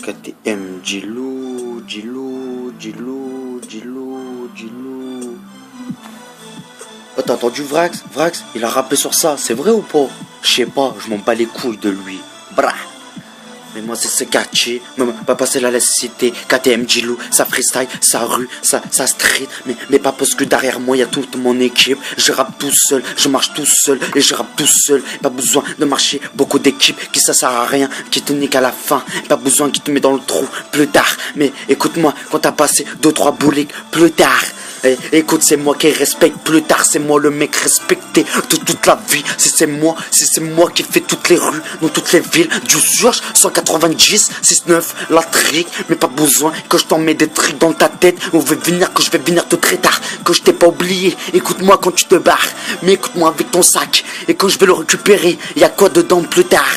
KTM, Djilou. Oh, t'as entendu Vrax? Vrax, il a rappé sur ça, c'est vrai ou pas? Je sais pas, je m'en bats les couilles de lui. Brah. Mais moi c'est ce quartier, pas passer la cité, KTM Djilou, sa freestyle, sa rue, sa street, mais pas parce que derrière moi y a toute mon équipe, je rappe tout seul, je marche tout seul et je rappe tout seul, pas besoin de marcher, beaucoup d'équipes qui ça sert à rien, qui te niquent à la fin, pas besoin qui te met dans le trou plus tard, mais écoute-moi quand t'as passé 2-3 bouliques plus tard. Écoute, c'est moi qui respecte plus tard, c'est moi le mec respecté de toute la vie. C'est moi qui fais toutes les rues, dans toutes les villes du Surge, 190, 69, la trique. Mais pas besoin que je t'en mets des trucs dans ta tête. Que je vais venir te très tard, que je t'ai pas oublié. Écoute-moi quand tu te barres, mais écoute-moi avec ton sac. Et quand je vais le récupérer, y a quoi dedans plus tard?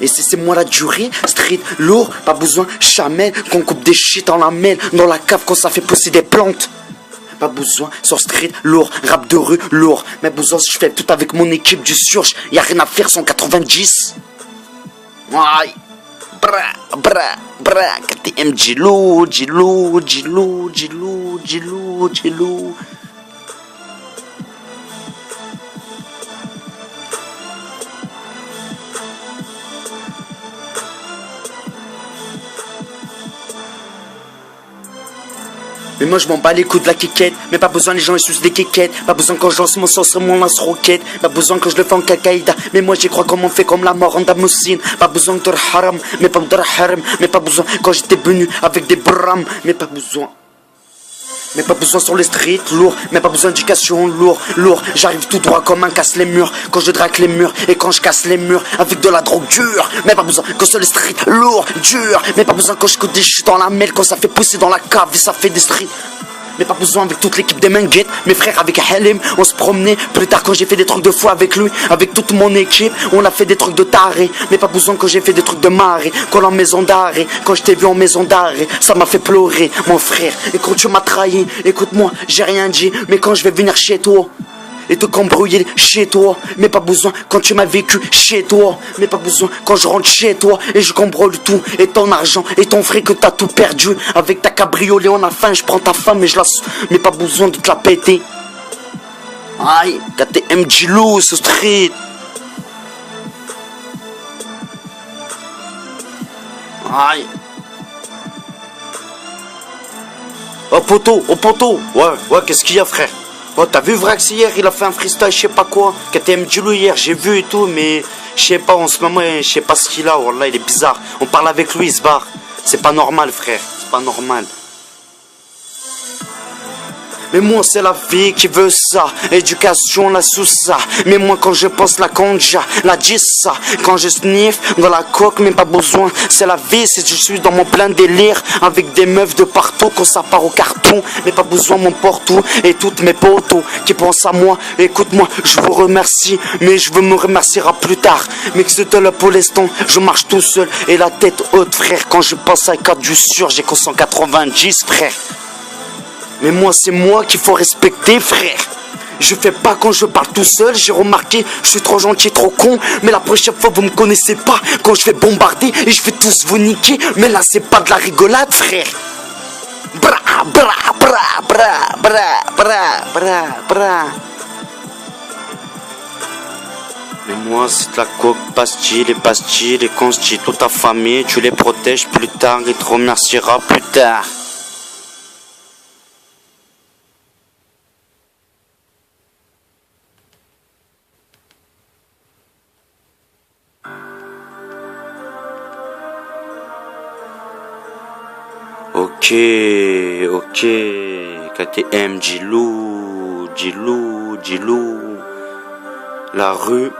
Et c'est moi la durée, street, lourd, pas besoin, jamais qu'on coupe des shit en la mêle, dans la cave quand ça fait pousser des plantes. Pas besoin, sur street, lourd, rap de rue, lourd. Mais besoin, je fais tout avec mon équipe du Surge, y'a rien à faire, 190. Aïe, bra, KTM, Djilou. Mais moi je m'en bats les coups de la quiquette. Mais pas besoin les gens ils sucent des quiquettes. Pas besoin quand je lance mon sens sur mon lance-roquette. Pas besoin que je le fais en Al-Qaïda. Mais moi j'y crois comme on fait comme la mort en Damousine. Pas besoin de haram, mais pas de haram. Mais pas besoin quand j'étais venu avec des brams. Mais pas besoin sur les streets, lourd, mais pas besoin d'éducation, lourd, j'arrive tout droit comme un casse les murs, quand je drague les murs, et quand je casse les murs, avec de la drogue dure, mais pas besoin que sur les streets, lourd, dur, mais pas besoin quand je coûte des chutes dans la mêle, quand ça fait pousser dans la cave et ça fait des streets. Mais pas besoin avec toute l'équipe des Menguettes, mes frères avec Halim, on se promenait. Plus tard quand j'ai fait des trucs de fou avec lui, avec toute mon équipe, on a fait des trucs de taré. Mais pas besoin quand j'ai fait des trucs de marée, quand en maison d'arrêt, quand je t'ai vu en maison d'arrêt, ça m'a fait pleurer, mon frère. Et quand tu m'as trahi, écoute-moi, j'ai rien dit, mais quand je vais venir chez toi et te cambrouiller chez toi, mais pas besoin quand tu m'as vécu chez toi, mais pas besoin quand je rentre chez toi et je cambrole tout, et ton argent et ton fric que t'as tout perdu, avec ta cabriolet on a faim, je prends ta femme et je la mais pas besoin de te la péter. Aïe, KTM Djilou, ce street. Aïe. Oh poteau, ouais, qu'est-ce qu'il y a frère? Oh, t'as vu Vrax hier, il a fait un freestyle, je sais pas quoi. KTM Djilou hier, j'ai vu et tout, mais je sais pas, en ce moment, je sais pas ce qu'il a. Wallah, il est bizarre. On parle avec lui, il se barre. C'est pas normal, frère. C'est pas normal. Mais moi c'est la vie qui veut ça, éducation la sous ça. Mais moi quand je pense la conja, la ça. Quand je sniff dans la coque, mais pas besoin. C'est la vie, si je suis dans mon plein délire, avec des meufs de partout, quand ça part au carton. Mais pas besoin mon portou et toutes mes potos qui pensent à moi. Écoute-moi, je vous remercie, mais je veux me remerciera plus tard. Mais que c'était là pour l'instant, je marche tout seul et la tête haute frère. Quand je passe à 4 du Surge, j'ai qu'en 190 frère. Mais moi c'est moi qu'il faut respecter frère. Je fais pas quand je parle tout seul, j'ai remarqué, je suis trop gentil, trop con. Mais la prochaine fois vous me connaissez pas, quand je vais bombarder et je vais tous vous niquer. Mais là c'est pas de la rigolade frère. Bra. Mais moi c'est de la coque, pastille, et quand je dis toute ta famille, tu les protèges plus tard et te remercieras plus tard. Ok, KTM Djilou. La rue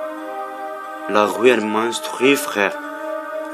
elle m'instruit frère.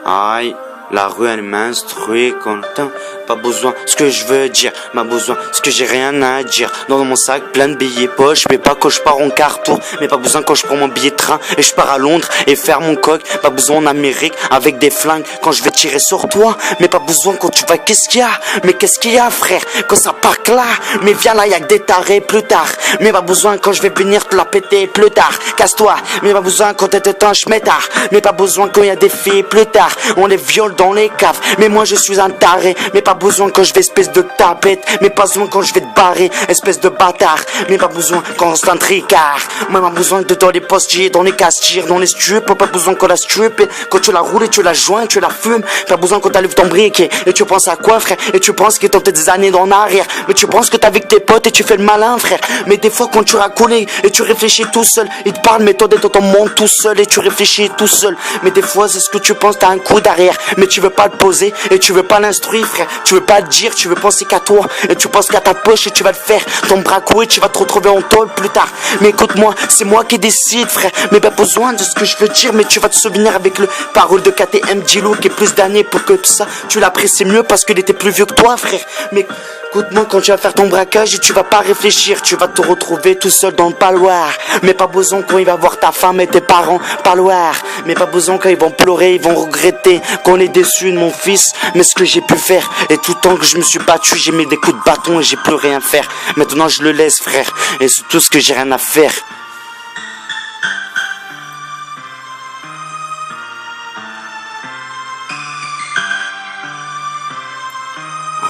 Aïe, la rue elle m'instruit content. Pas besoin ce que je veux dire, pas besoin ce que j'ai rien à dire. Dans mon sac plein de billets poche, mais pas quand je pars en cartour. Mais pas besoin quand je prends mon billet de train et je pars à Londres et faire mon coq. Pas besoin en Amérique avec des flingues quand je vais tirer sur toi. Mais pas besoin quand tu vas, qu'est-ce qu'il y a? Mais qu'est-ce qu'il y a frère? Quand ça part là, mais viens là y'a que des tarés plus tard. Mais pas besoin quand je vais venir te la péter plus tard. Casse-toi, mais pas besoin quand t'es temps je m'étard. Mais pas besoin quand y a des filles plus tard. On les viole seul dans les caves. Mais moi je suis un taré, mais pas besoin quand je vais espèce de tapette. Mais pas besoin quand je vais te barrer, espèce de bâtard. Mais pas besoin quand c'est un tricard. Moi pas besoin de dans les postiers, dans les castiers, dans les stupes. Pas besoin quand la stupe, quand tu la roules et tu la joins, tu la fumes. Pas besoin quand t'allumes ton briquet. Et tu penses à quoi frère? Et tu penses que t'as peut-être des années en arrière. Mais tu penses que t'es avec tes potes et tu fais le malin frère. Mais des fois quand tu racolais et tu réfléchis tout seul, ils te parlent mais toi dans ton monde tout seul et tu réfléchis tout seul. Mais des fois c'est ce que tu penses, t'as un coup d'arrière. Mais tu veux pas le poser et tu veux pas l'instruire frère. Tu veux pas le dire, tu veux penser qu'à toi. Et tu penses qu'à ta poche et tu vas le faire. Ton bras coué, tu vas te retrouver en tôle plus tard. Mais écoute-moi, c'est moi qui décide frère. Mais pas besoin de ce que je veux dire. Mais tu vas te souvenir avec le parole de KTM Djilou qui est plus d'années pour que tout ça tu l'apprécies mieux parce qu'il était plus vieux que toi frère. Mais écoute-moi, quand tu vas faire ton braquage, tu vas pas réfléchir, tu vas te retrouver tout seul dans le parloir. Mais pas besoin quand il va voir ta femme et tes parents parloir. Mais pas besoin quand ils vont pleurer, ils vont regretter qu'on est déçu de mon fils. Mais ce que j'ai pu faire, et tout le temps que je me suis battu, j'ai mis des coups de bâton et j'ai plus rien faire. Maintenant je le laisse frère, et c'est tout ce que j'ai rien à faire.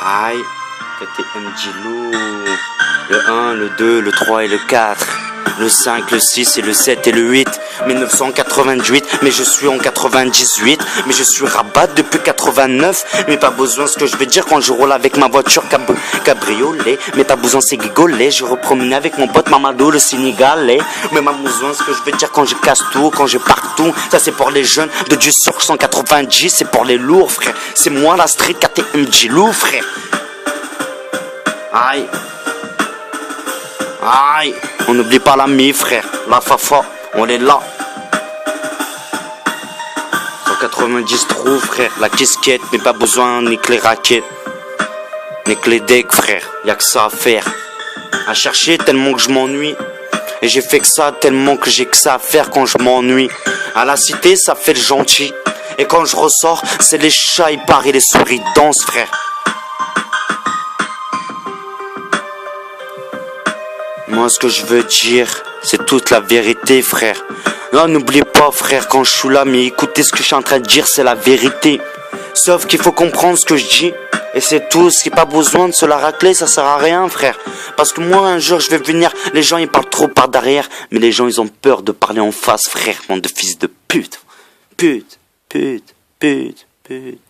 Aïe, KTM Djilou. Le 1, le 2, le 3 et le 4. Le 5, le 6 et le 7 et le 8. 1998, mais je suis en 98. Mais je suis rabat depuis 89. Mais pas besoin ce que je veux dire quand je roule avec ma voiture cabriolet. Mais pas besoin c'est gigolet. Je repromenais avec mon pote Mamadou le Sénégalais. Mais pas besoin ce que je veux dire quand je casse tout, quand je pars tout. Ça c'est pour les jeunes de du sur 190. C'est pour les lourds frère. C'est moi la street KTM Djilou frère. Aïe. Aïe. On n'oublie pas l'ami frère. La Fafa, on est là. 190 trous frère. La casquette, mais pas besoin ni que les raquettes. Ni que les decks frère. Y'a que ça à faire. À chercher tellement que je m'ennuie. Et j'ai fait que ça tellement que j'ai que ça à faire quand je m'ennuie. À la cité ça fait le gentil. Et quand je ressors c'est les chats ils partent et les souris dansent frère. Moi ce que je veux dire, c'est toute la vérité frère. Non n'oublie pas frère quand je suis là, mais écoutez ce que je suis en train de dire, c'est la vérité. Sauf qu'il faut comprendre ce que je dis. Et c'est tout, ce qui n'est pas besoin de se la racler, ça sert à rien frère. Parce que moi un jour je vais venir, les gens ils parlent trop par derrière. Mais les gens ils ont peur de parler en face frère, bande de fils de pute. Pute, pute, pute, pute.